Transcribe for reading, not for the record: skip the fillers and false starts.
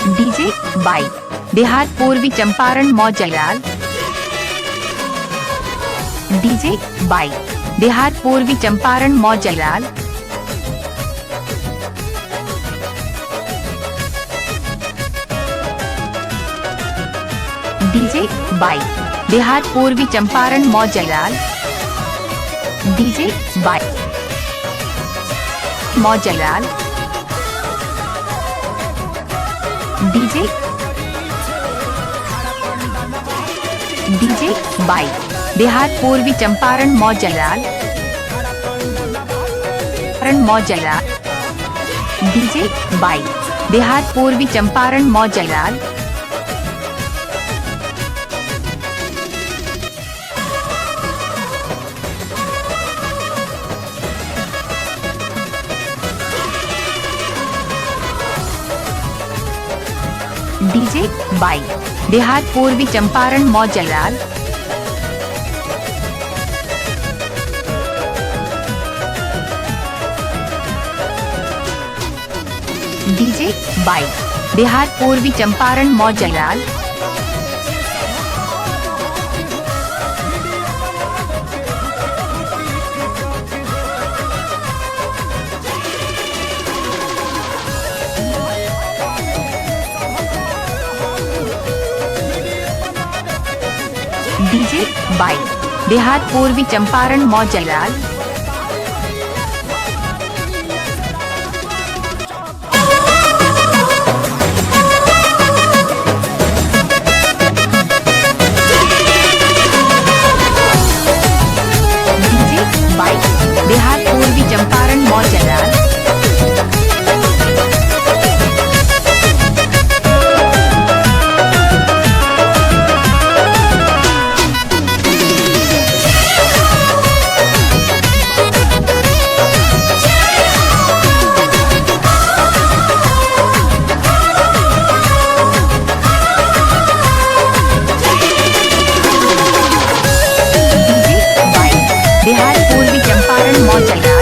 DJ Bai Bihar Purvi Champaran मौजलाल। DJ Bai Bihar Purvi Champaran मौजलाल। DJ Bai Bihar Purvi Champaran मौजलाल। DJ Bai मौजलाल। DJ Bai Bihar Purvi Champaran मौजलाल। मौजलाल। DJ Bai Bihar Purvi Champaran मौजलाल। DJ Bai Bihar Purvi Champaran मौजलाल। DJ Bai Bihar Purvi Champaran मौजलाल। DJ Bai Bihar Purvi Champaran मौजलाल। DJ Bai Bihar Purvi Champaran मौजलाल। Bihar Purvi Champaran मौजलाल।